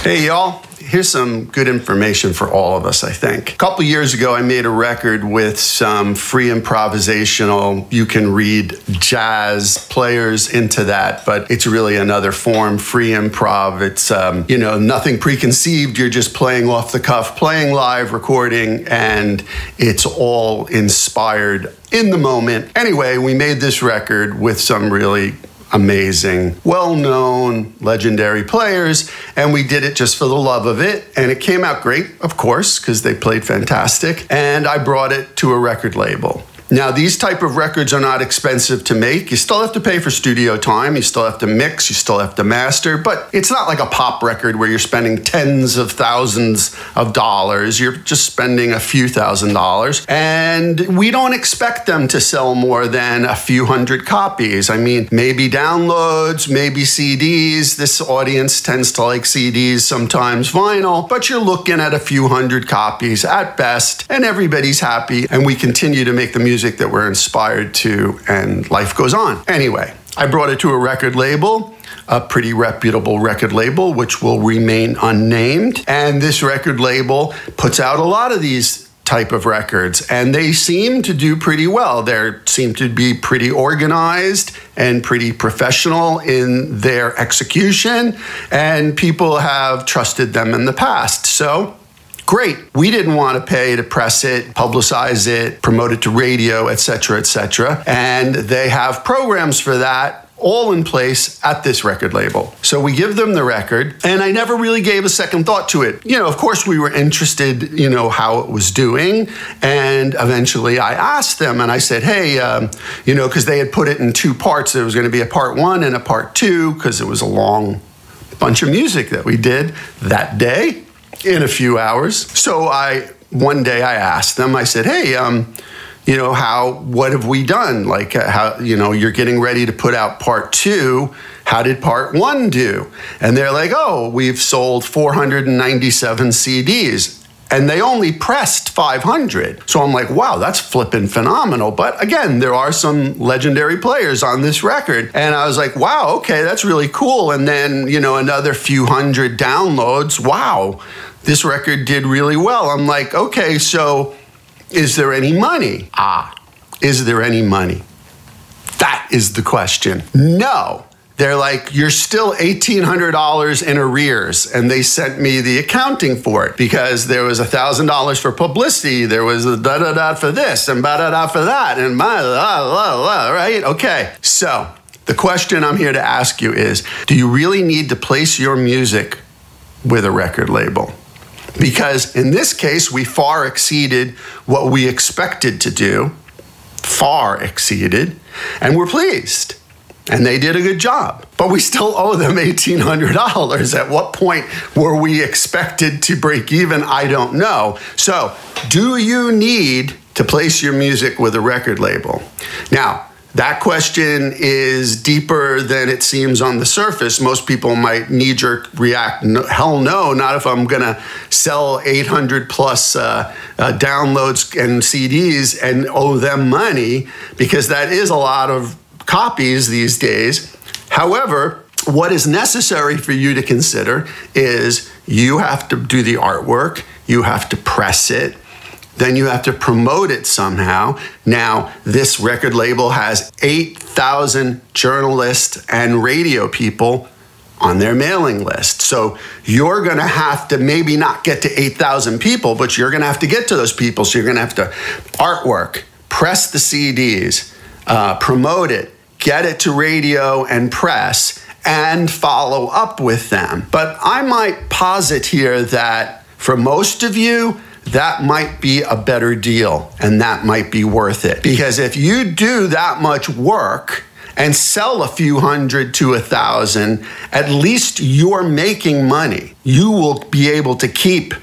Hey y'all, here's some good information for all of us, I think. A couple years ago, I made a record with some free improvisational, you can read jazz players into that, but it's really another form, free improv. It's, nothing preconceived. You're just playing off the cuff, playing live, recording, and it's all inspired in the moment. Anyway, we made this record with some really amazing, well-known, legendary players, and we did it just for the love of it, and it came out great, of course, because they played fantastic, and I brought it to a record label. Now, these type of records are not expensive to make. You still have to pay for studio time, you still have to mix, you still have to master, but it's not like a pop record where you're spending tens of thousands of dollars. You're just spending a few $1,000s, and we don't expect them to sell more than a few hundred copies. I mean, maybe downloads, maybe CDs. This audience tends to like CDs, sometimes vinyl, but you're looking at a few hundred copies at best, and everybody's happy, and we continue to make the music that we're inspired to, and life goes on. Anyway, I brought it to a record label, a pretty reputable record label, which will remain unnamed. And this record label puts out a lot of these type of records, and they seem to do pretty well. They seem to be pretty organized and pretty professional in their execution, and people have trusted them in the past. So great. We didn't want to pay to press it, publicize it, promote it to radio, et cetera, and they have programs for that all in place at this record label. So we give them the record, and I never really gave a second thought to it. Of course we were interested, how it was doing, and eventually I asked them, and I said, hey, because they had put it in two parts. There was going to be a part one and a part two, because it was a long bunch of music that we did that day in a few hours. So one day I asked them, I said, hey, what have we done? Like, how, you're getting ready to put out part two. How did part one do? And they're like, oh, we've sold 497 CDs. And they only pressed 500. So I'm like, wow, that's flipping phenomenal. But again, there are some legendary players on this record. And I was like, wow, okay, that's really cool. And then, another few hundred downloads. Wow, this record did really well. I'm like, okay, so is there any money? Is there any money? That is the question. No. They're like, you're still $1,800 in arrears. And they sent me the accounting for it, because there was $1,000 for publicity. There was a da-da-da for this and ba-da-da for that and blah, right? Okay. So the question I'm here to ask you is, do you really need to place your music with a record label? Because in this case, we far exceeded what we expected to do, far exceeded, and we're pleased. And they did a good job. But we still owe them $1,800. At what point were we expected to break even? I don't know. So, do you need to place your music with a record label? Now, that question is deeper than it seems on the surface. Most people might knee-jerk react, hell no, not if I'm gonna sell 800 plus downloads and CDs and owe them money, because that is a lot of copies these days. However, what is necessary for you to consider is you have to do the artwork, you have to press it, then you have to promote it somehow. Now, this record label has 8,000 journalists and radio people on their mailing list. So you're gonna have to maybe not get to 8,000 people, but you're gonna have to get to those people. So you're gonna have to artwork, press the CDs, promote it, get it to radio and press, and follow up with them. But I might posit here that for most of you, that might be a better deal, and that might be worth it. Because if you do that much work and sell a few hundred to 1,000, at least you're making money. You will be able to keep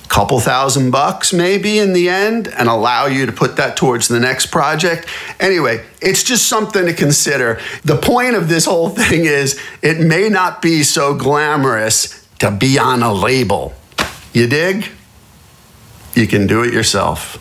couple $1,000 maybe in the end, and allow you to put that towards the next project. Anyway, it's just something to consider. The point of this whole thing is it may not be so glamorous to be on a label. You dig? You can do it yourself.